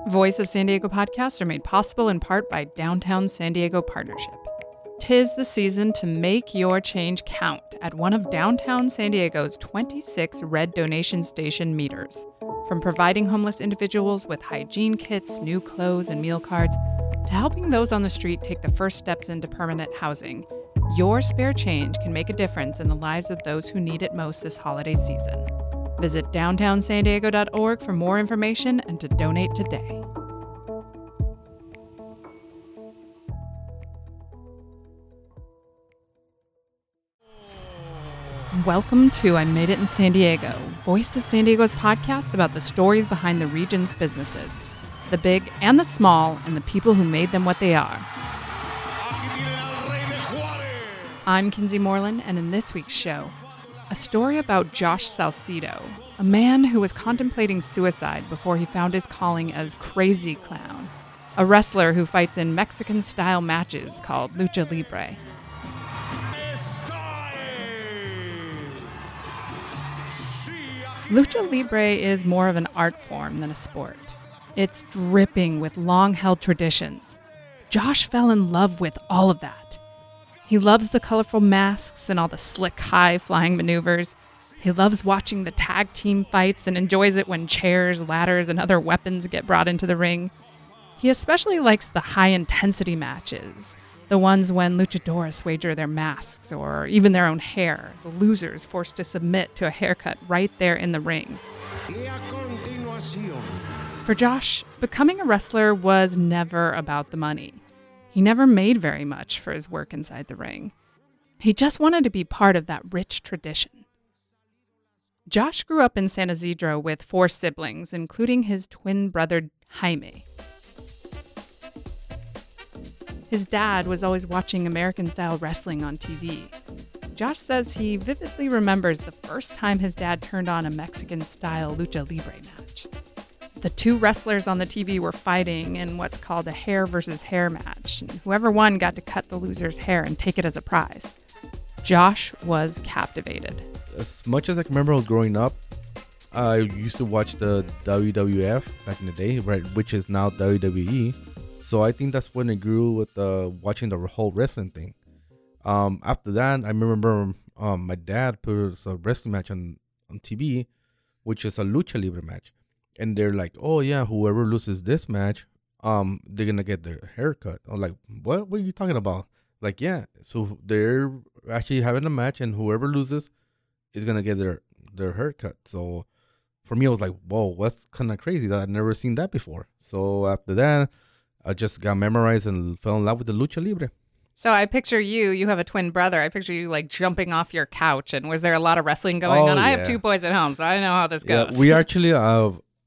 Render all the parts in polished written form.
Voice of San Diego podcasts are made possible in part by Downtown San Diego Partnership. 'Tis the season to make your change count at one of downtown San Diego's 26 red donation station meters. From providing homeless individuals with hygiene kits, new clothes, and meal cards, to helping those on the street take the first steps into permanent housing, your spare change can make a difference in the lives of those who need it most this holiday season. Visit downtownsandiego.org for more information and to donate today. Welcome to I Made It in San Diego, Voice of San Diego's podcast about the stories behind the region's businesses, the big and the small, and the people who made them what they are. I'm Kinsey Moreland, and in this week's show, a story about Jaime Salcido, a man who was contemplating suicide before he found his calling as Krazy Klown, a wrestler who fights in Mexican-style matches called Lucha Libre. Lucha Libre is more of an art form than a sport. It's dripping with long-held traditions. Josh fell in love with all of that. He loves the colorful masks and all the slick, high-flying maneuvers. He loves watching the tag team fights and enjoys it when chairs, ladders, and other weapons get brought into the ring. He especially likes the high-intensity matches, the ones when luchadores wager their masks or even their own hair, the losers forced to submit to a haircut right there in the ring. For Josh, becoming a wrestler was never about the money. He never made very much for his work inside the ring. He just wanted to be part of that rich tradition. Josh grew up in San Isidro with 4 siblings, including his twin brother, Jaime. His dad was always watching American-style wrestling on TV. Josh says he vividly remembers the first time his dad turned on a Mexican-style Lucha Libre match. The 2 wrestlers on the TV were fighting in what's called a hair versus hair match, and whoever won got to cut the loser's hair and take it as a prize. Josh was captivated. As much as I can remember growing up, I used to watch the WWF back in the day, right, which is now WWE. So I think that's when I grew with watching the whole wrestling thing. After that, I remember my dad put a wrestling match on TV, which is a Lucha Libre match. And they're like, oh, yeah, whoever loses this match, they're going to get their haircut. I'm like, what are you talking about? Like, yeah. So they're actually having a match, and whoever loses is going to get their haircut. So for me, I was like, whoa, that's kind of crazy. I'd never seen that before. So after that, I just got memorized and fell in love with the Lucha Libre. So I picture you have a twin brother. I picture you like jumping off your couch. And was there a lot of wrestling going on? Yeah. I have 2 boys at home, so I know how this goes. Yeah, we actually,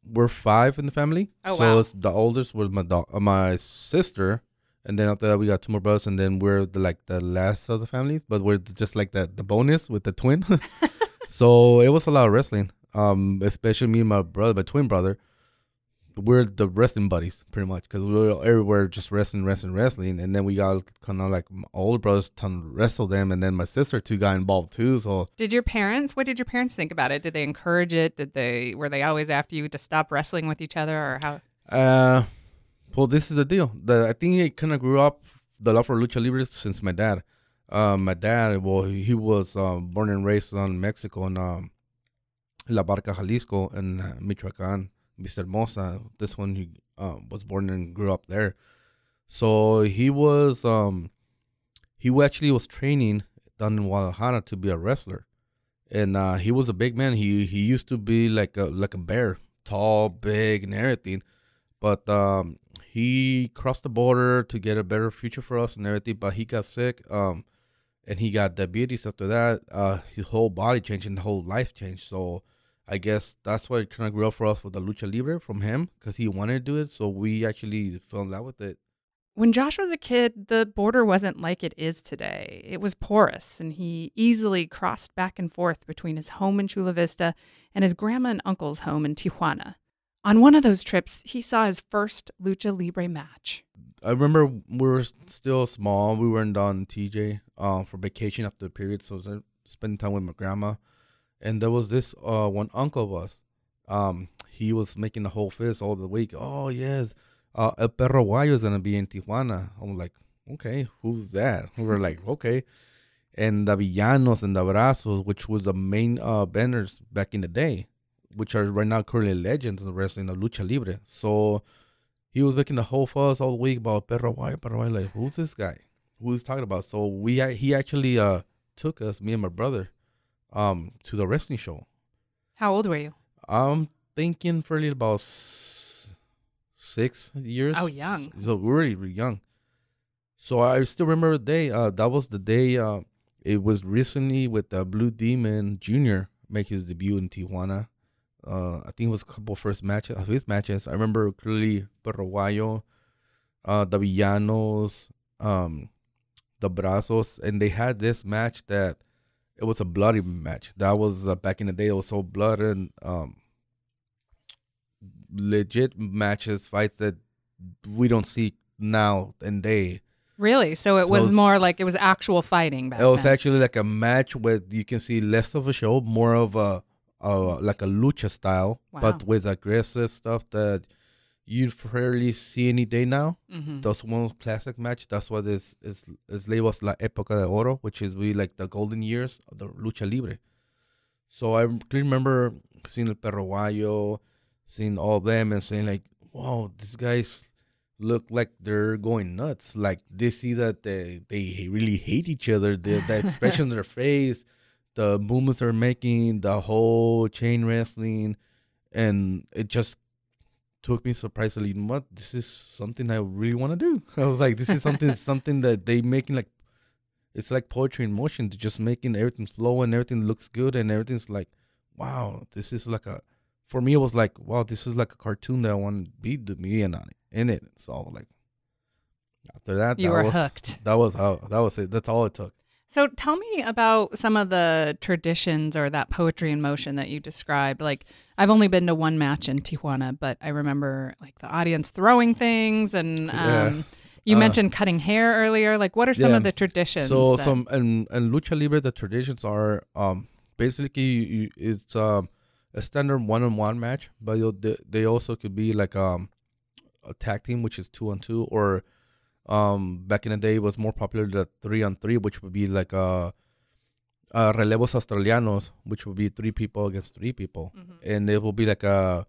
we're 5 in the family. Oh, so wow. The oldest was my sister. And then after that, we got 2 more brothers. And then we're the last of the family. But we're just like the bonus with the twin. So it was a lot of wrestling. Especially me and my twin brother. We're the wrestling buddies, pretty much, because we were everywhere just wrestling. And then we got kind of like my older brothers to wrestle them, and then my sister too got involved too. So what did your parents think about it? Did they encourage it? Were they always after you to stop wrestling with each other, or how? Well, this is the deal. I think I kind of grew up the love for Lucha Libre since my dad. My dad, well, he was born and raised in Mexico, in La Barca, Jalisco, in Michoacán. Mr. Hermosa, this one, he was born and grew up there. So he actually was training down in Guadalajara to be a wrestler. And he was a big man. He used to be like a bear, tall, big, and everything. But he crossed the border to get a better future for us and everything. But he got sick, and he got diabetes after that. His whole body changed and the whole life changed. So I guess that's why it kind of grew up for us with the Lucha Libre from him, because he wanted to do it. So we actually fell in love with it. When Josh was a kid, the border wasn't like it is today. It was porous, and he easily crossed back and forth between his home in Chula Vista and his grandma and uncle's home in Tijuana. On one of those trips, he saw his first Lucha Libre match. I remember we were still small. We were in TJ for vacation after the period, so spending time with my grandma. And there was this one uncle of us. he was making the whole fist all the week. Oh yes, El Perro Guayo is gonna be in Tijuana. I'm like, okay, who's that? We were like, okay. And the Villanos and the Brazos, which was the main banners back in the day, which are right now currently legends in the wrestling of Lucha Libre. So he was making the whole fuss all week about Perro Guayo. Like, who's this guy? Who's talking about? So he actually took us, me and my brother, to the wrestling show. How old were you? I'm thinking fairly about 6 years. Oh, young. So really, really young. So I still remember the day. That was the day. It was recently with Blue Demon Jr. make his debut in Tijuana. I think it was a couple of his matches. I remember clearly Perro Guayo, the Villanos, the Brazos, and they had this match that it was a bloody match. That was back in the day. It was so blood and legit matches, fights that we don't see now and day. Really? So it was more like it was actual fighting back then. It was actually like a match where you can see less of a show, more of a like a lucha style, but with aggressive stuff that you rarely see any day now. Mm-hmm. Those one classic match. That's what is labeled as La Época de Oro, which is really like the golden years of the Lucha Libre. So I remember seeing El Perro Guayo, seeing all them, and saying like, "Wow, these guys look like they're going nuts. Like they see that they really hate each other. The expression on their face, the movements they're making, the whole chain wrestling, and it just took me surprisingly. You know what? This is something I really want to do. I was like, this is something that they making like, it's like poetry in motion. They're just making everything flow and everything looks good and everything's like, wow, this is like a. For me, it was like, wow, this is like a cartoon that I want to be the median on it in it. So like, after that, you were hooked. That was it. That's all it took. So tell me about some of the traditions or that poetry in motion that you described. Like, I've only been to one match in Tijuana, but I remember like the audience throwing things, and you mentioned cutting hair earlier. Like, what are some of the traditions? So and Lucha Libre, the traditions are basically it's a standard one-on-one match, but they also could be like a tag team, which is 2-on-2, or back in the day it was more popular the 3-on-3, which would be like relevos australianos, which would be 3 people against 3 people, and it will be like a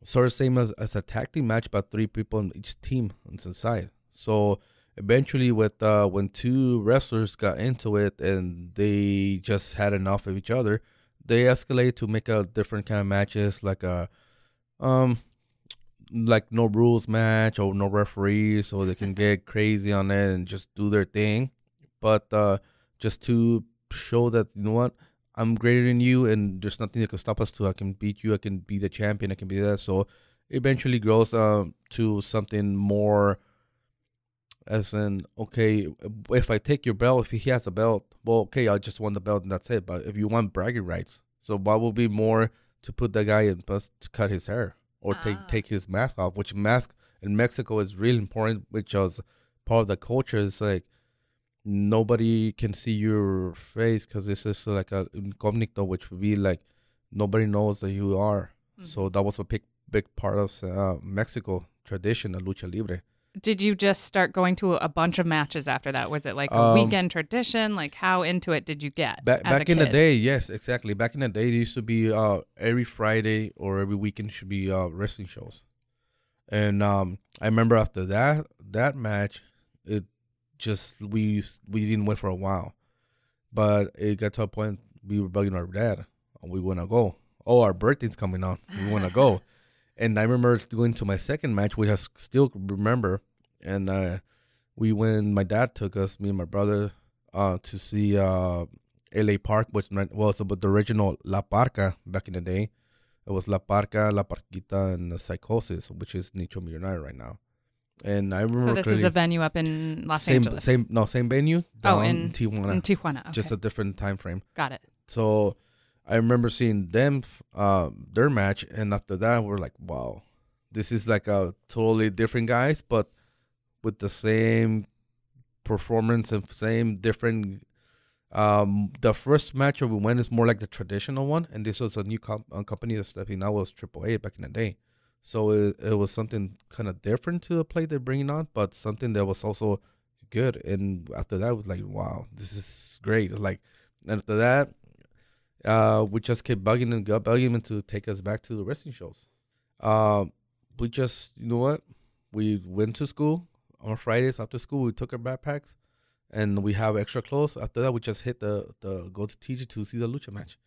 sort of same as a tag team match, but 3 people in each team inside. So eventually, with when 2 wrestlers got into it and they just had enough of each other, they escalate to make a different kind of matches, like a like no rules match or no referees, so they can get crazy on it and just do their thing. But just to show that, you know what, I'm greater than you and there's nothing that can stop us. I can beat you. I can be the champion. I can be that. So eventually grows to something more, as in, okay, if I take your belt, if he has a belt, well, okay, I just won the belt and that's it. But if you want bragging rights, so what will be more to put the guy in to cut his hair or take his mask off, which mask in Mexico is really important, which is part of the culture. It's like nobody can see your face because this is like a incognito, which would be like nobody knows that you are. So that was a big part of Mexico tradition, the Lucha Libre. Did you just start going to a bunch of matches after that? Was it like a weekend tradition? Like, how into it did you get back in the day? Yes, exactly. Back in the day, it used to be every Friday or every weekend should be wrestling shows. And I remember after that match, it just we didn't win for a while, but it got to a point we were bugging our dad. We want to go. Oh, our birthday's coming on. We want to go. And I remember going to my second match, which I still remember. And we went, my dad took us, me and my brother, to see LA Park, which was about the original La Parca back in the day. It was La Parca, La Parquita, and Psychosis, which is Nicho Millonario right now. And I remember. So this is a venue up in Los Angeles? Same venue. In Tijuana. In Tijuana, okay. Just a different time frame. Got it. So I remember seeing them, their match, and after that, we're like, wow, this is like a totally different guys, but with the same performance and same different The first match we went is more like the traditional one, and this was a new company that's stepping out, was AAA back in the day. So it was something kind of different to the play they're bringing on, but something that was also good. And after that, it was like, wow, this is great. Like, after that, we just kept bugging him to take us back to the wrestling shows. We just, you know what? We went to school on Fridays after school. We took our backpacks, and we have extra clothes. After that, we just hit the go to TJ to see the lucha match.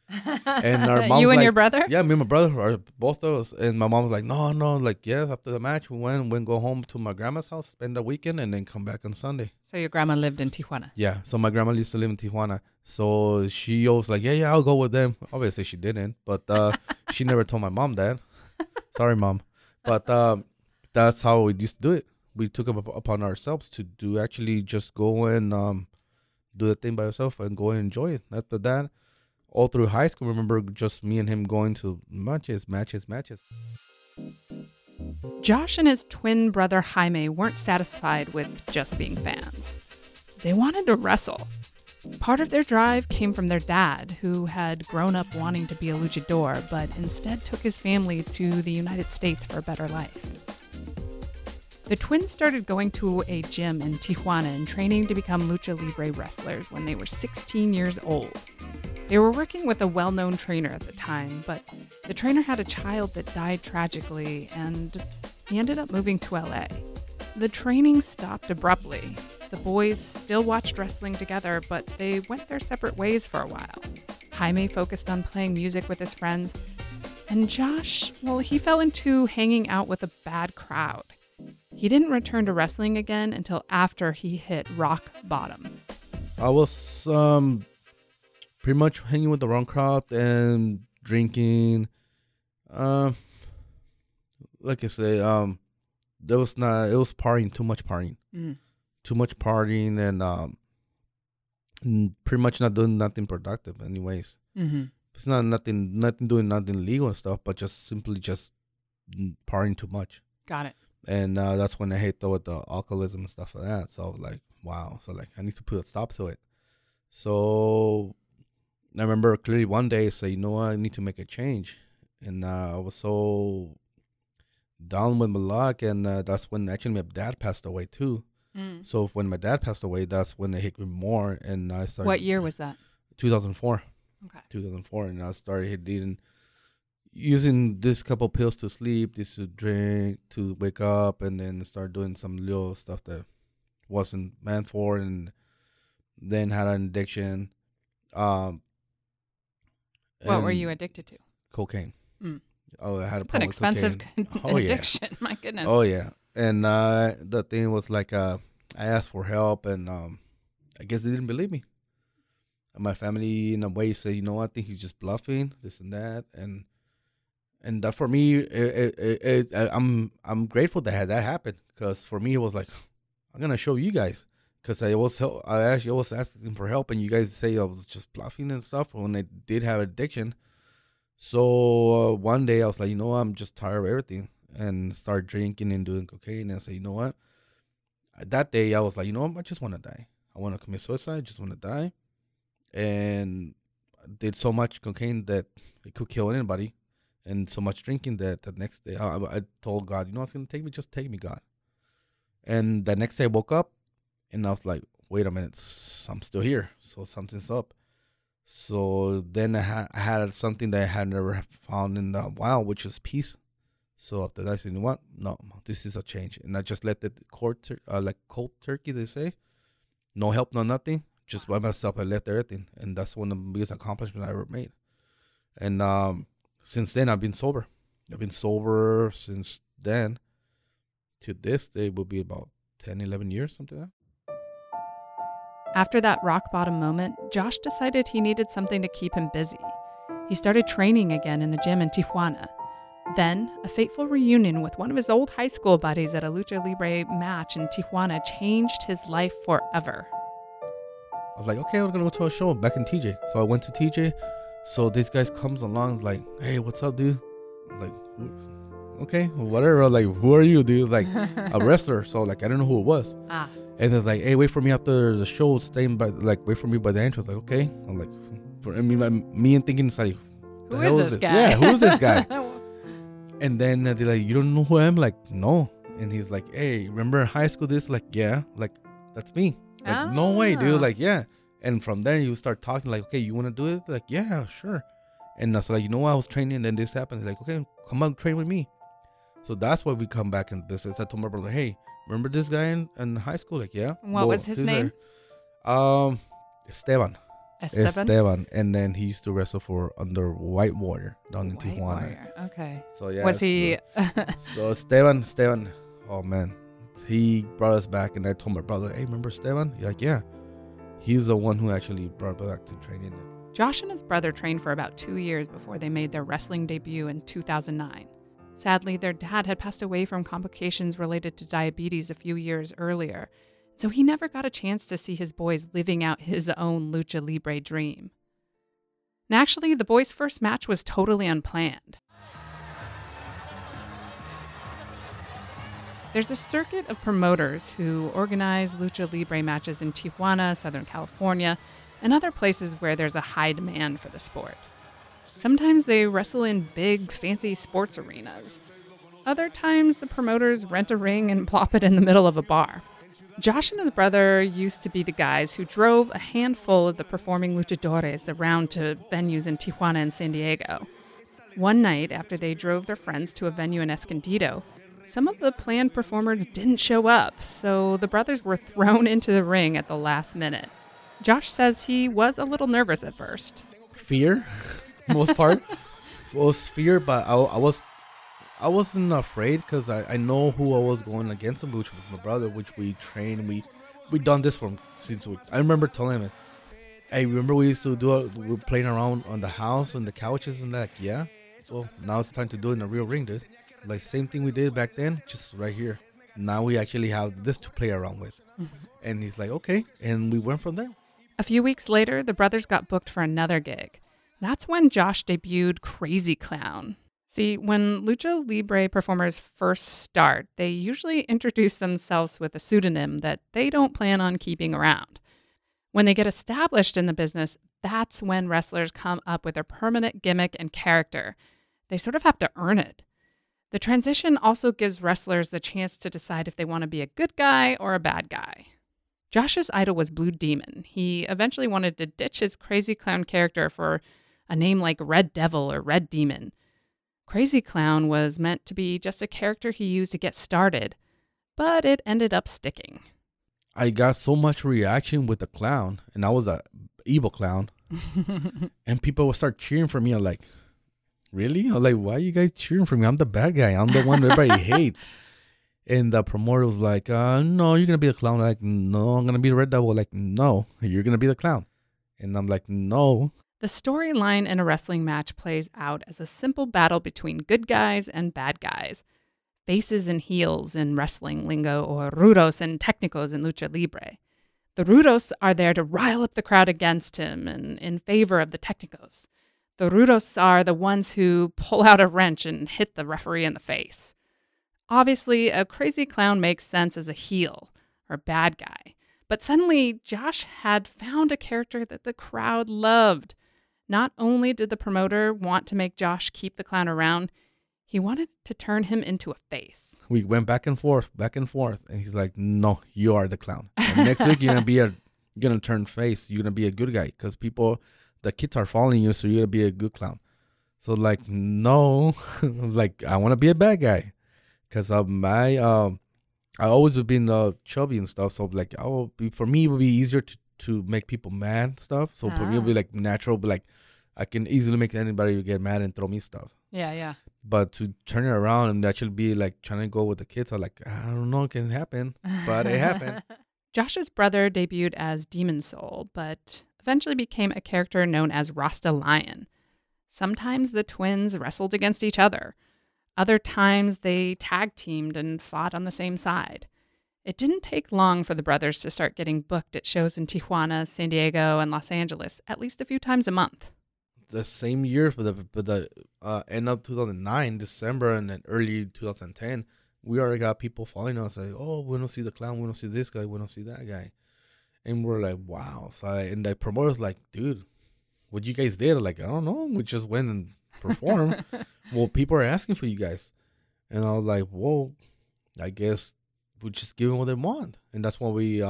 And our mom, you and your brother? Yeah, me and my brother, are both of us. And my mom was like, no, like, yeah. After the match, we went go home to my grandma's house, spend the weekend, and then come back on Sunday. So your grandma lived in Tijuana? Yeah. So my grandma used to live in Tijuana. So she was like, yeah, I'll go with them. Obviously, she didn't, but she never told my mom that. Sorry, Mom. But that's how we used to do it. We took it upon ourselves to do actually just go and do the thing by yourself and go and enjoy it. After that, all through high school, remember just me and him going to matches. Josh and his twin brother Jaime weren't satisfied with just being fans. They wanted to wrestle. Part of their drive came from their dad, who had grown up wanting to be a luchador, but instead took his family to the United States for a better life. The twins started going to a gym in Tijuana and training to become Lucha Libre wrestlers when they were 16 years old. They were working with a well-known trainer at the time, but the trainer had a child that died tragically, and he ended up moving to LA. The training stopped abruptly. The boys still watched wrestling together, but they went their separate ways for a while. Jaime focused on playing music with his friends, and Josh, well, he fell into hanging out with a bad crowd. He didn't return to wrestling again until after he hit rock bottom. I was pretty much hanging with the wrong crowd and drinking. Like I say, it was partying, too much partying. Too much partying and pretty much not doing nothing productive anyways. It's nothing doing nothing legal and stuff, but just simply just partying too much. Got it. And that's when I hit with the alcoholism and stuff like that. So like, wow. So like, I need to put a stop to it. So I remember clearly one day I said, you know what, I need to make a change. And I was so down with my luck. And that's when actually my dad passed away too. So when my dad passed away, that's when it hit me more. And I started. What year was that? 2004. Okay. 2004. And I started using this couple pills to sleep, this to drink, to wake up, and then start doing some little stuff that wasn't meant for, and then had an addiction. What were you addicted to? Cocaine. Oh, I had a problem. It's an expensive addiction. My goodness. Oh yeah. And the thing was like, I asked for help, and I guess they didn't believe me. And my family, in a way, said, you know what, I think he's just bluffing, this and that, and that for me, I'm grateful that happened, because for me it was like, I'm gonna show you guys, because I was asking for help, and you guys say I was just bluffing and stuff when I did have addiction. So one day I was like, you know what, I'm just tired of everything, and start drinking and doing cocaine, and I say, you know what, that day I was like, you know what, I just want to die. I want to commit suicide. Just want to die. And I did so much cocaine that it could kill anybody, and so much drinking that the next day I told God, you know what's going to take me? Just take me, God. And the next day I woke up, and I was like, wait a minute, I'm still here. So something's up. So then I had something that I had never found in a while, which is peace. So after that, I said, you know what? No, this is a change. And I just let it cold turkey, they say. No help, no nothing. Just by myself, I left everything. And that's one of the biggest accomplishments I ever made. And since then, I've been sober. I've been sober since then. To this day will be about 10, 11 years, something like that. After that rock bottom moment, Josh decided he needed something to keep him busy. He started training again in the gym in Tijuana. Then, a fateful reunion with one of his old high school buddies at a Lucha Libre match in Tijuana changed his life forever. I was like, okay, we're going to go to a show back in TJ. So I went to TJ. So this guy comes along, like, hey, what's up, dude? I'm like, okay, whatever. Like, who are you, dude? Like, a wrestler. So, like, I don't know who it was. And they're like, hey, wait for me after the show, wait for me by the entrance. Like, okay. I'm like, me and thinking, it's like, who is this guy? Yeah, who is this guy? And then they're like, you don't know who I am? Like, no. And he's like, hey, remember high school this? Like, yeah. Like, that's me. Like, no way, dude. Like, yeah. And from there, you start talking like, okay, you want to do it? Like, yeah, sure. And I was like, you know what? I was training and then this happened. He's like, okay, come on, train with me. So that's why we come back in business. I told my brother, hey, remember this guy in high school? Like, yeah. What was his name? Esteban. And then he used to wrestle under White Warrior down in Tijuana. Warrior. Okay. So yeah. Was he? So Esteban. Oh man, he brought us back, and I told my brother, hey, remember Esteban? He's like, yeah. He's the one who actually brought us back to training. Josh and his brother trained for about 2 years before they made their wrestling debut in 2009. Sadly, their dad had passed away from complications related to diabetes a few years earlier, so he never got a chance to see his boys living out his own Lucha Libre dream. And actually, the boys' first match was totally unplanned. There's a circuit of promoters who organize Lucha Libre matches in Tijuana, Southern California, and other places where there's a high demand for the sport. Sometimes they wrestle in big, fancy sports arenas. Other times, the promoters rent a ring and plop it in the middle of a bar. Josh and his brother used to be the guys who drove a handful of the performing luchadores around to venues in Tijuana and San Diego. One night, after they drove their friends to a venue in Escondido, some of the planned performers didn't show up, so the brothers were thrown into the ring at the last minute. Josh says he was a little nervous at first. Fear, most part. Was fear, but I wasn't afraid because I know who I was going against in Lucha with my brother, which we trained. We done this since I remember telling him, hey, remember we used to we were playing around on the house and the couches and that? Like, yeah. Well, now it's time to do it in a real ring, dude. Like, same thing we did back then, just right here. Now we actually have this to play around with. And he's like, okay. And we went from there. A few weeks later, the brothers got booked for another gig. That's when Josh debuted Krazy Klown. See, when Lucha Libre performers first start, they usually introduce themselves with a pseudonym that they don't plan on keeping around. When they get established in the business, that's when wrestlers come up with their permanent gimmick and character. They sort of have to earn it. The transition also gives wrestlers the chance to decide if they want to be a good guy or a bad guy. Josh's idol was Blue Demon. He eventually wanted to ditch his Krazy Klown character for a name like Red Devil or Red Demon. Krazy Klown was meant to be just a character he used to get started, but it ended up sticking. I got so much reaction with the clown, and I was a evil clown, and people would start cheering for me. I'm like, really? I'm like, why are you guys cheering for me? I'm the bad guy. I'm the one everybody hates. And the promoter was like, no, you're going to be a clown. I'm like, no, I'm going to be the Red Devil. Like, no, you're going to be the clown. And I'm like, no. The storyline in a wrestling match plays out as a simple battle between good guys and bad guys. Faces and heels in wrestling lingo, or rudos and technicos in Lucha Libre. The rudos are there to rile up the crowd against him and in favor of the technicos. The rudos are the ones who pull out a wrench and hit the referee in the face. Obviously, a Krazy Klown makes sense as a heel, or bad guy. But suddenly, Josh had found a character that the crowd loved. Not only did the promoter want to make Josh keep the clown around, he wanted to turn him into a face. We went back and forth, and he's like, no, you are the clown. And next week, you're gonna turn face. You're gonna be a good guy because the kids are following you, so you're gonna be a good clown. So like, no, like I want to be a bad guy. Because I always have been chubby and stuff. So, like, for me, it would be easier to make people mad and stuff. So, for me, it would be, like, natural. But, like, I can easily make anybody get mad and throw me stuff. Yeah, yeah. But to turn it around and actually be, like, trying to go with the kids, I'm like, I don't know, it can happen. But it happened. Josh's brother debuted as Demon Soul, but eventually became a character known as Rasta Lion. Sometimes the twins wrestled against each other. Other times, they tag-teamed and fought on the same side. It didn't take long for the brothers to start getting booked at shows in Tijuana, San Diego, and Los Angeles at least a few times a month. The same year, for the end of 2009, December, and then early 2010, we already got people following us like, oh, we don't see the clown, we don't see this guy, we don't see that guy, and we're like, wow. So and the promoter's like, dude, what you guys did? Like, I don't know, we just went and performed. Well, people are asking for you guys, and I was like, whoa, I guess we just give them what they want, and that's why we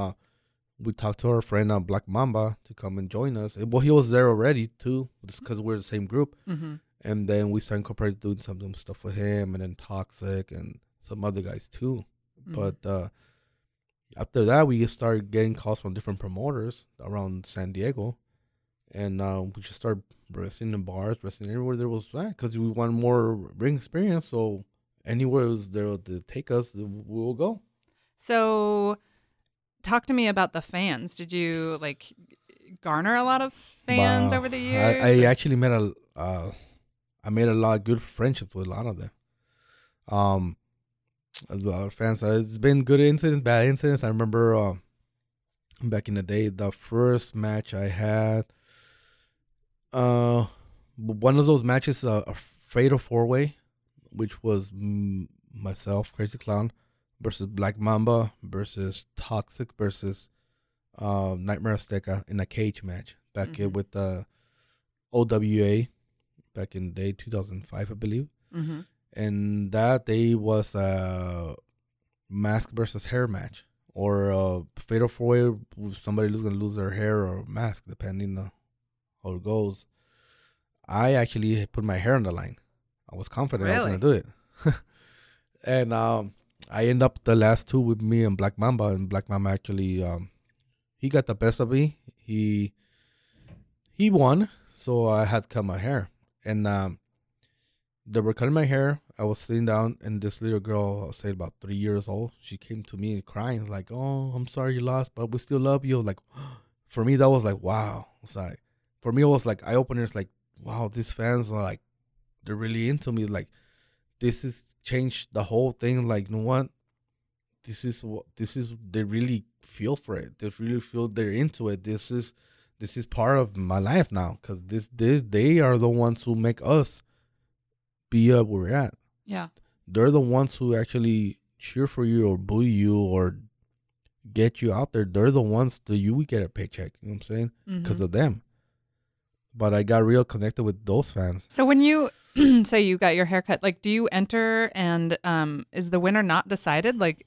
talked to our friend Black Mamba to come and join us. Well, he was there already too, just because we're the same group. Mm-hmm. And then we started incorporating doing some stuff with him, and then Toxic and some other guys too. Mm-hmm. But after that, we started getting calls from different promoters around San Diego, and we just started wrestling in bars, wrestling everywhere there was that, because we want more ring experience. So anywhere it was there to take us, we will go. So, talk to me about the fans. Did you like garner a lot of fans over the years? I actually met I made a lot of good friendships with a lot of them. A lot of fans. It's been good incidents, bad incidents. I remember back in the day, the first match I had, one of those matches, a fatal 4-way, which was myself, Krazy Klown, versus Black Mamba versus Toxic versus Nightmare Azteca in a cage match back with the OWA. Back in the day, 2005, I believe. Mm-hmm. And that day was a mask versus hair match, or a fatal 4-way. Somebody was going to lose their hair or mask, depending on how it goes. I actually put my hair on the line. I was confident I was going to do it. And I end up the last two with me and Black Mamba. And Black Mamba actually, he got the best of me. He won, so I had to cut my hair. And they were cutting my hair. I was sitting down, and this little girl, I'll say about 3 years old, she came to me crying, like, oh, I'm sorry you lost, but we still love you. Like, for me, that was like, wow. It's like, for me, it was like eye-openers, like, wow, these fans are like, they're really into me. Like, this has changed the whole thing. Like, you know what? They really feel for it. They really feel they're into it. This is part of my life now, because they are the ones who make us be where we're at. Yeah. They're the ones who actually cheer for you or boo you or get you out there. They're the ones that you get a paycheck. You know what I'm saying? Because of them. But I got real connected with those fans. So when you say you got your haircut, like, do you enter and is the winner not decided? Like,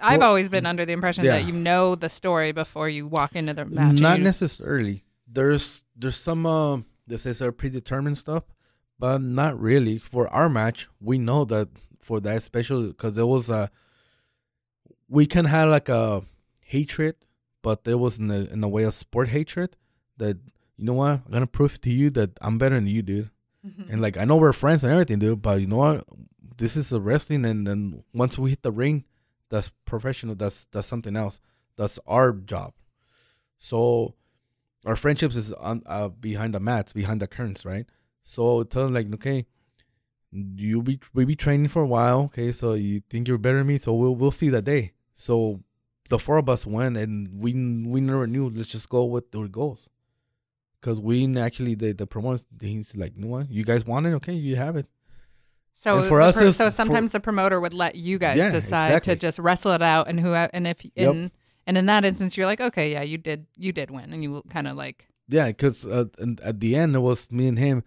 I've always been under the impression that you know the story before you walk into the match. Not necessarily. There's some this is our predetermined stuff, but not really. For our match, we know that for that special, because it was we can have like a hatred, but there was in a way of sport hatred that, you know what, I'm gonna prove to you that I'm better than you, dude. And like, I know we're friends and everything, dude, but you know what, this is a wrestling, and then once we hit the ring, that's professional. That's something else. That's our job. So our friendships is on behind the mats, behind the curtains, right? So tell them, like, okay, we be training for a while, okay? So you think you're better than me, so we'll see that day. So the four of us went, and we never knew. Let's just go with the goals, because we actually the promoters, he's like, you know what, you guys want it, okay, you have it. So for us, so sometimes the promoter would let you guys decide to just wrestle it out, and and in that instance, you're like, okay, yeah, you did win, and you kind of like, yeah, because at the end it was me and him.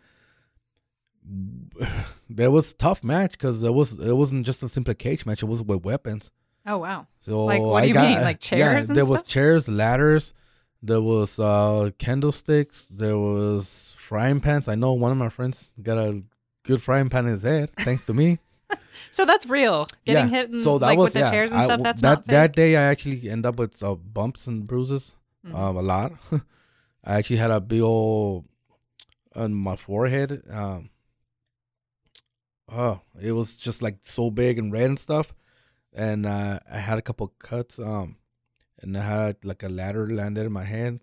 There was a tough match, because it wasn't just a simple cage match. It was with weapons. Oh wow! So like, what do you mean, like chairs? Yeah, there was chairs, ladders. There was candlesticks. There was frying pans. I know one of my friends got a good frying pan in his head, thanks to me. So that's real. Getting hit in, so that like, was, with the chairs and stuff, that's not fake. That day I actually end up with bumps and bruises, a lot. I actually had a big old on my forehead. It was just like so big and red and stuff. And I had a couple cuts, and I had like a ladder landed in my hand.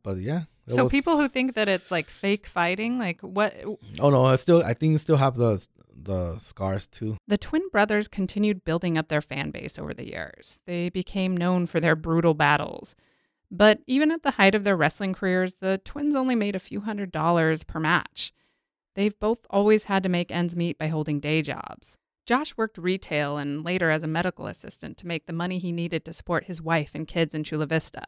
But yeah. So people who think that it's like fake fighting, like what? Oh no, I think still have the scars too. The twin brothers continued building up their fan base over the years. They became known for their brutal battles. But even at the height of their wrestling careers, the twins only made a few $100s per match. They've both always had to make ends meet by holding day jobs. Josh worked retail and later as a medical assistant to make the money he needed to support his wife and kids in Chula Vista.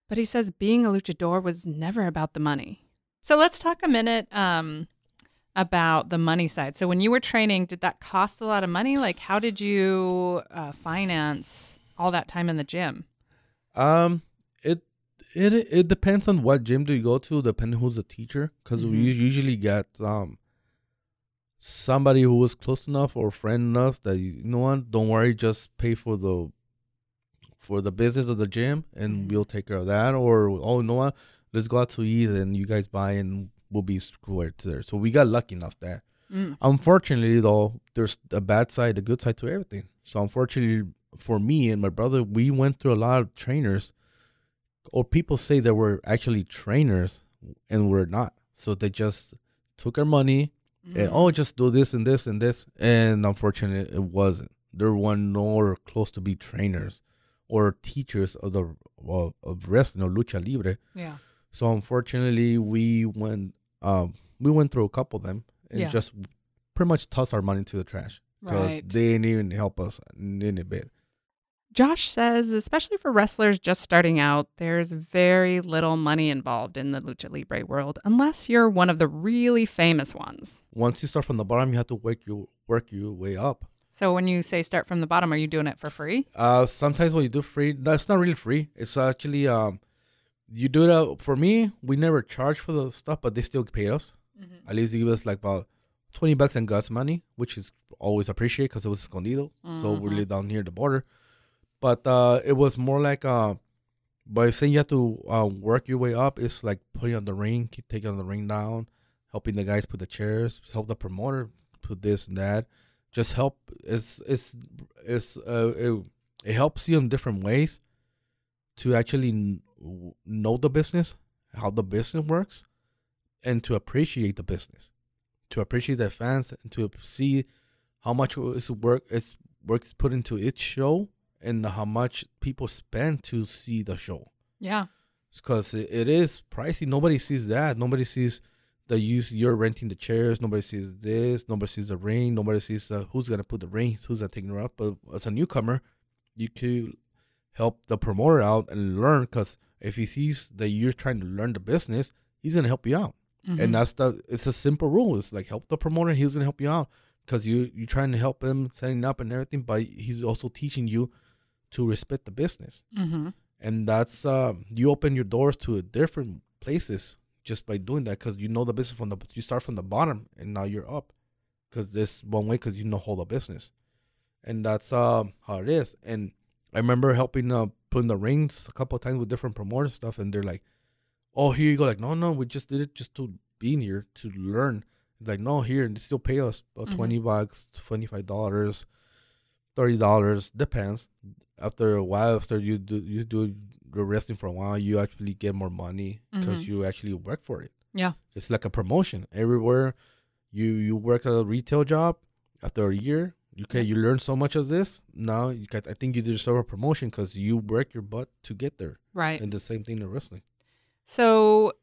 But he says being a luchador was never about the money. So let's talk a minute about the money side. So when you were training, did that cost a lot of money? Like, how did you finance all that time in the gym? It depends on what gym do you go to, depending who's the teacher. Because we usually get somebody who was close enough or friend enough that you know what, don't worry, just pay for the business of the gym and we'll take care of that. Or you know what, let's go out to eat and you guys buy and we'll be squared there. So we got lucky enough that. Unfortunately, though, there's a bad side, a good side to everything. So unfortunately for me and my brother, we went through a lot of trainers, or people say that we're actually trainers and we're not. So they just took our money and just do this and this and this. And unfortunately, it wasn't. There were nowhere close to be trainers or teachers of the of wrestling or Lucha Libre. Yeah. So unfortunately, we went through a couple of them and just pretty much tossed our money to the trash because they didn't even help us in a bit. Josh says, especially for wrestlers just starting out, there's very little money involved in the Lucha Libre world, unless you're one of the really famous ones. Once you start from the bottom, you have to work your way up. So when you say start from the bottom, are you doing it for free? Sometimes when you do free, that's not really free. It's actually you do it. For me, we never charge for the stuff, but they still pay us. At least they give us like about $20 in gas money, which is always appreciated because it was escondido. So we live down near the border. But it was more like by saying you have to work your way up, it's like putting on the ring, keep taking the ring down, helping the guys put the chairs, help the promoter put this and that. Just help. It helps you in different ways to actually know the business, how the business works, and to appreciate the business, to appreciate the fans, and to see how much works put into each show. And how much people spend to see the show. Yeah. Because it is pricey. Nobody sees that. Nobody sees you're renting the chairs. Nobody sees this. Nobody sees the ring. Nobody sees who's going to put the ring, who's going to take it up. But as a newcomer, you could help the promoter out and learn. Because if he sees that you're trying to learn the business, he's going to help you out. And it's a simple rule. It's like help the promoter. He's going to help you out. Because you're trying to help him setting up and everything. But he's also teaching you to respect the business. And that's you open your doors to different places just by doing that, because you know the business you start from the bottom and now you're up, because this one way, because you know whole the business. And that's how it is. And I remember helping putting the rings a couple of times with different promoters stuff, and they're like, oh, here you go. Like, no, we just did it just to be in here to learn. It's like, no, here, and they still pay us about $20, $25, $30, depends. After a while, after you do the wrestling for a while, you actually get more money because you actually work for it. Yeah, it's like a promotion everywhere. You work at a retail job. After a year, you learn so much of this. Now I think you deserve a promotion because you work your butt to get there. Right, and the same thing in wrestling. So,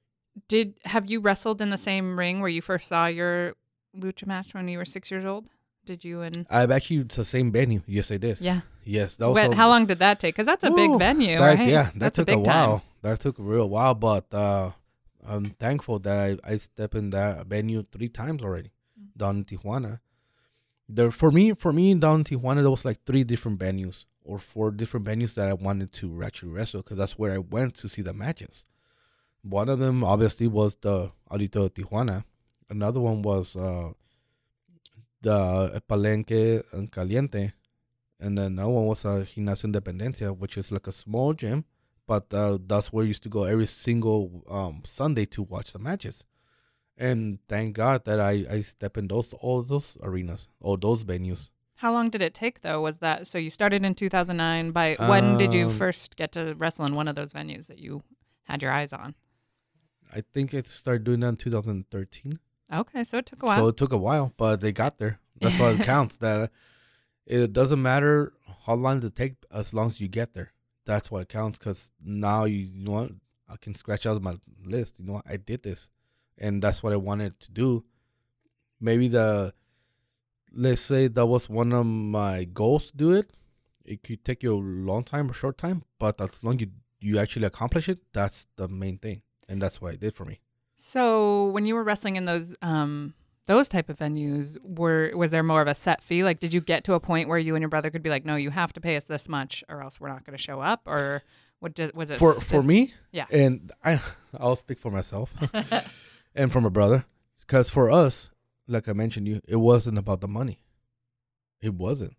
have you wrestled in the same ring where you first saw your lucha match when you were 6 years old? Did you? I've actually, it's the same venue. Yes, I did. Yeah. Yes. That was. How long did that take? Because that's a big venue, right? Yeah, that took a while. That took a real while, but I'm thankful that I stepped in that venue 3 times already down in Tijuana. For me, down in Tijuana, there was like 3 different venues or 4 different venues that I wanted to actually wrestle, because that's where I went to see the matches. One of them, obviously, was the Auditorio Tijuana. Another one was the Palenque and Caliente, and then that one was Gimnasio Independencia, which is like a small gym, but that's where I used to go every single Sunday to watch the matches. And thank God that I step in all those arenas, all those venues. How long did it take, though? Was that so? You started in 2009. By when did you first get to wrestle in one of those venues that you had your eyes on? I think I started doing that in 2013. Okay, so it took a while. So it took a while, but they got there. That's all it counts. That it doesn't matter how long it takes, as long as you get there. That's what counts. Because now you know what, I can scratch out my list. You know what, I did this, and that's what I wanted to do. maybe let's say that was one of my goals to do it. It could take you a long time or short time, but as long as you actually accomplish it, that's the main thing. And that's what it did for me. So when you were wrestling in those type of venues, was there more of a set fee? Like, did you get to a point where you and your brother could be like, no, you have to pay us this much or else we're not going to show up? Or was it? For me? Yeah. And I'll speak for myself and for my brother. Because for us, like I mentioned, it wasn't about the money. It wasn't.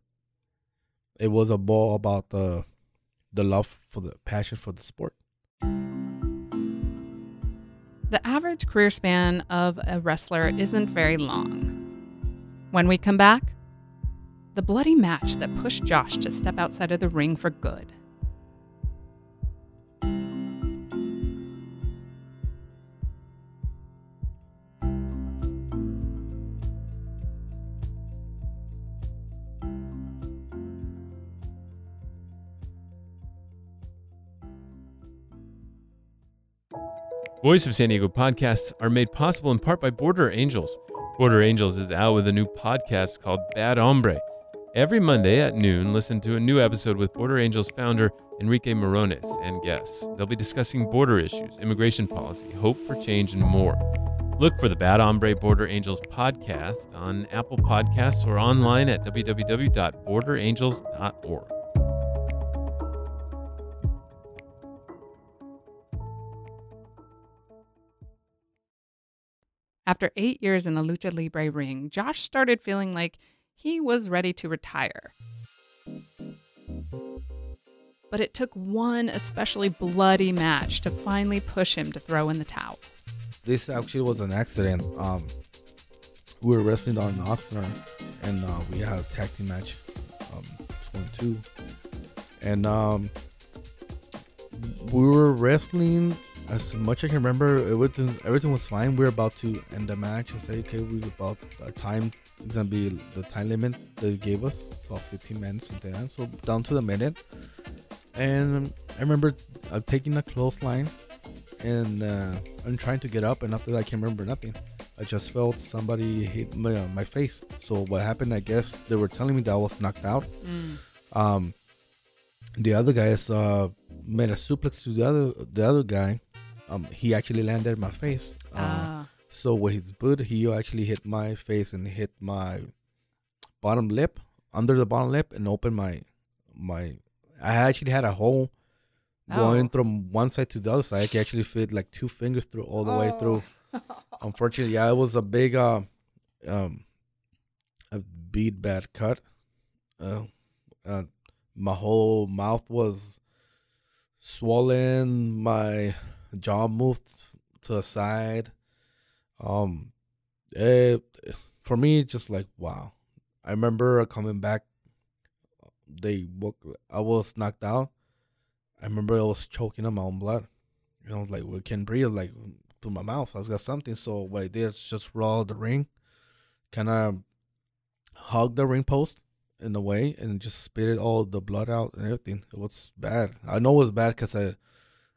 It was more about the love for the passion for the sport. The average career span of a wrestler isn't very long. When we come back, the bloody match that pushed Josh to step outside of the ring for good. Voice of San Diego podcasts are made possible in part by Border Angels. Border Angels is out with a new podcast called Bad Hombre. Every Monday at noon, listen to a new episode with Border Angels founder Enrique Morones and guests. They'll be discussing border issues, immigration policy, hope for change, and more. Look for the Bad Hombre Border Angels podcast on Apple Podcasts or online at www.borderangels.org. After 8 years in the Lucha Libre ring, Josh started feeling like he was ready to retire. But it took one especially bloody match to finally push him to throw in the towel. This actually was an accident. We were wrestling on Oxnard, and we had a tag team match, 2-on-2. And we were wrestling. As much as I can remember, everything was fine. We were about to end the match and say, okay, our time is going to be the time limit they gave us, about 15 minutes, something like that. So down to the minute. And I remember taking a clothesline and I'm trying to get up, and after that I can't remember nothing. I just felt somebody hit my face. So what happened, I guess, they were telling me that I was knocked out. The other guys made a suplex to the other guy. He actually landed in my face. So with his boot, he actually hit my face and hit my bottom lip, under the bottom lip, and opened my. I actually had a hole going from one side to the other side. I could actually fit like 2 fingers through all the way through. Unfortunately, it was a big, a bad cut. My whole mouth was swollen. My jaw moved to the side. For me, just like, wow. I remember coming back. I was knocked out. I remember I was choking on my own blood. I was like, we can't breathe, like, through my mouth. I got something. So what I did is just roll the ring, kind of hug the ring post in a way, and just spit all the blood out and everything. It was bad. I know it was bad because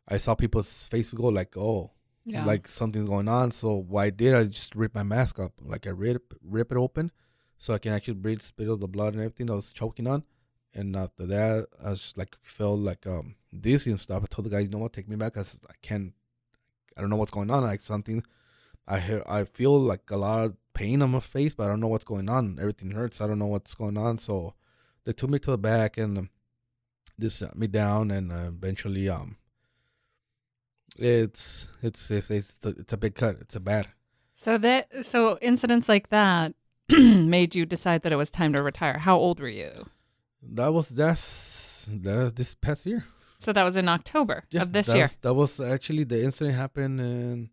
I saw people's face go like, oh, yeah, like something's going on. So what I did, I just ripped my mask up. Like I rip it open so I can actually breathe, spit all the blood and everything I was choking on. And after that, I was just like, felt like dizzy and stuff. I told the guy, you know what, take me back. I don't know what's going on. Like something, I feel like a lot of pain on my face, but I don't know what's going on. Everything hurts. I don't know what's going on. So they took me to the back and they sat me down, and eventually it's a big cut. It's a bad. So incidents like that made you decide that it was time to retire. How old were you? That's this past year. So that was in October of this year. That was actually, the incident happened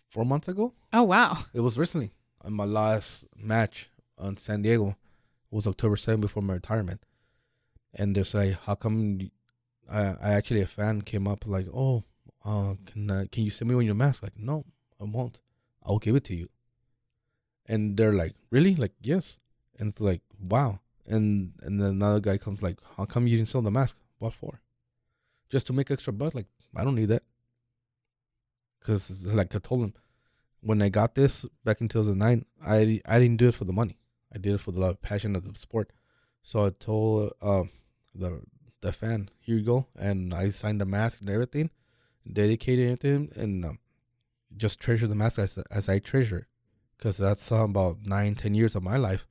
4 months ago. Oh, wow. It was recently. On my last match on San Diego, it was October 7th before my retirement. And they're like, how come I actually, a fan came up like, oh, can you send me one your mask? Like, no, I won't. I'll give it to you. And they're like, really? Like, yes. And it's like, wow. And then another guy comes like, how come you didn't sell the mask? What for? Just to make extra butt? Like, I don't need that. Because like I told him, when I got this back in 2009, I didn't do it for the money. I did it for the passion of the sport. So I told the fan, here you go, and I signed the mask and everything, dedicated everything, and just treasure the mask as I treasure it, because that's about 9-10 years of my life,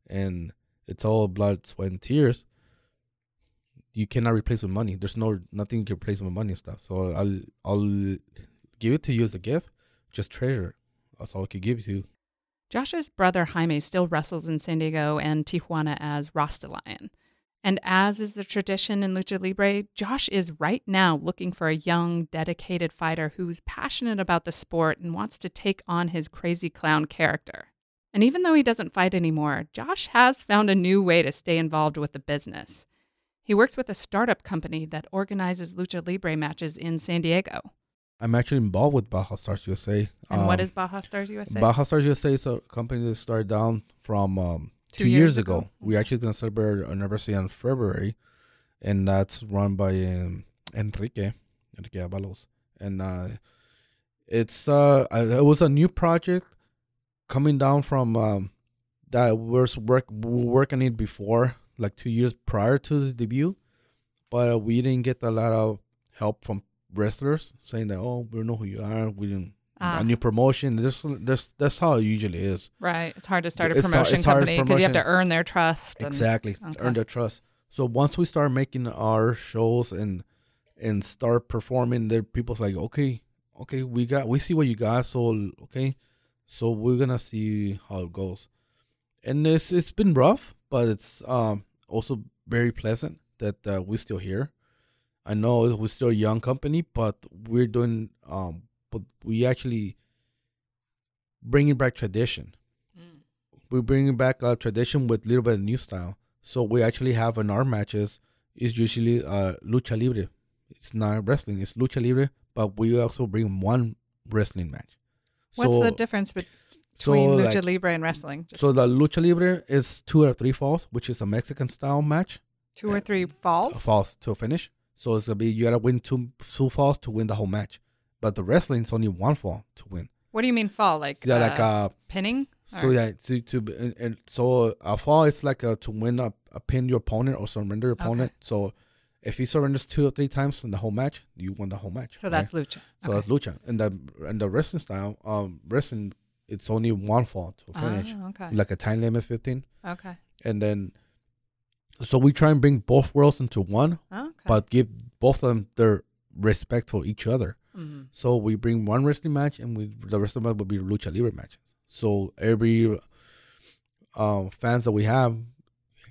and it's all blood, sweat, and tears. You cannot replace with money. There's nothing you can replace with money and stuff. So I'll give it to you as a gift. Just treasure it. That's all I could give you. Josh's brother Jaime still wrestles in San Diego and Tijuana as Rasta Lion. And as is the tradition in Lucha Libre, Josh is right now looking for a young, dedicated fighter who's passionate about the sport and wants to take on his Krazy Klown character. And even though he doesn't fight anymore, Josh has found a new way to stay involved with the business. He works with a startup company that organizes Lucha Libre matches in San Diego. I'm actually involved with Baja Stars USA. And what is Baja Stars USA? Baja Stars USA is a company that started down from 2 years ago. We're actually going to celebrate our anniversary in February, and that's run by Enrique Avalos. And it was a new project coming down from that we were working it before, like 2 years prior to his debut, but we didn't get a lot of help from wrestlers saying that, oh, we don't know who you are, we didn't a new promotion. That's how it usually is. Right. It's hard to start a promotion company because you have to earn their trust. Exactly. Earn their trust. So once we start making our shows and start performing, there people's like, okay, we see what you got, so so we're gonna see how it goes. And it's been rough, but it's also very pleasant that we're still here. I know we're still a young company, but we're doing but we actually bringing back tradition. We're bringing back a tradition with a little bit of new style. So we actually have in our matches is usually Lucha Libre. It's not wrestling, it's Lucha Libre, but we also bring one wrestling match. What's the difference between Lucha Libre and wrestling? So the Lucha Libre is 2 or 3 falls, which is a Mexican style match. 2 or 3 falls? Falls to a finish. So it's going to be, you got to win two falls to win the whole match. But the wrestling is only 1 fall to win. What do you mean fall? Like, pinning? So so a fall is like to win a pin your opponent or surrender your opponent. So if he surrenders 2 or 3 times in the whole match, you win the whole match. So that's lucha. So that's lucha. And the wrestling style, wrestling, it's only 1 fall to finish. Like a time limit 15. Okay. And then, so we try and bring both worlds into one, but give both of them their respect for each other. Mm-hmm. So we bring one wrestling match, and the rest of them will be Lucha Libre matches. So every fans that we have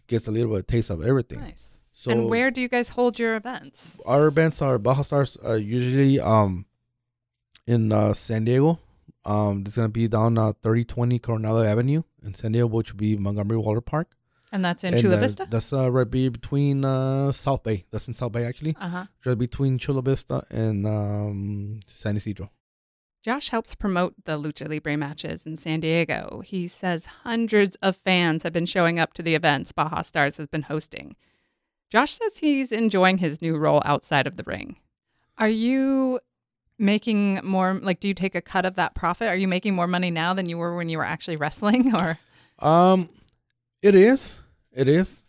gets a little bit of taste of everything. Nice. So, and where do you guys hold your events? Our events are Baja Stars usually in San Diego. It's gonna be down 3020 Coronado Avenue in San Diego, which will be Montgomery Water Park. And that's in Chula Vista? That's right between South Bay. That's in South Bay, actually. Right between Chula Vista and San Isidro. Josh helps promote the Lucha Libre matches in San Diego. He says hundreds of fans have been showing up to the events Baja Stars has been hosting. Josh says he's enjoying his new role outside of the ring. Are you making more, do you take a cut of that profit? Are you making more money now than you were when you were actually wrestling, or? It is.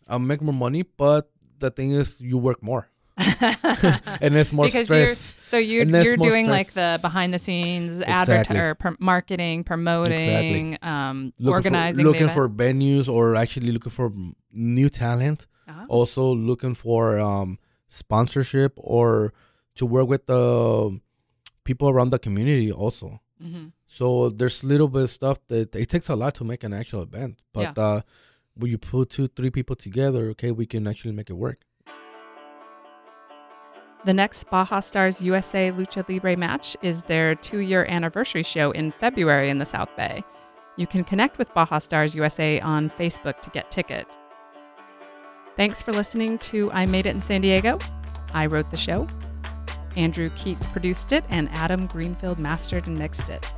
I'll make more money, but the thing is, you work more, and it's more stress. You're doing stress. The behind the scenes, marketing, promoting, organizing, looking for venues, or actually looking for new talent. Also looking for sponsorship, or to work with the people around the community also. Mm-hmm. So there's a little bit of stuff that it takes a lot to make an actual event, but when you put 2-3 people together, we can actually make it work. The next Baja Stars USA Lucha Libre match is their 2-year anniversary show in February in the South Bay. You can connect with Baja Stars USA on Facebook to get tickets. Thanks for listening to I Made It in San Diego. I wrote the show. Andrew Keats produced it, and Adam Greenfield mastered and mixed it.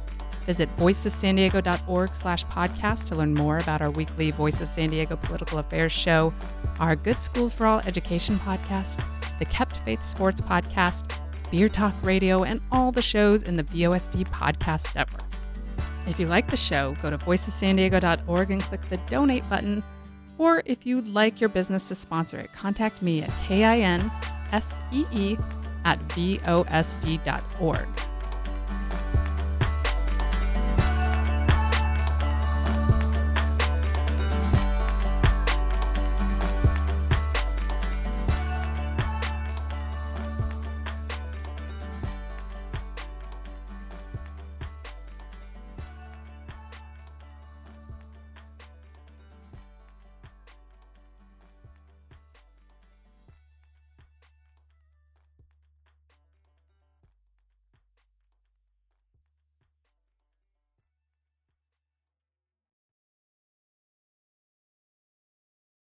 Visit voiceofsandiego.org/podcast to learn more about our weekly Voice of San Diego political affairs show, our Good Schools for All education podcast, the Kept Faith Sports podcast, Beer Talk Radio, and all the shows in the VOSD podcast network. If you like the show, go to voicessandiego.org and click the donate button. Or if you'd like your business to sponsor it, contact me at KINSEE@VOSD.org.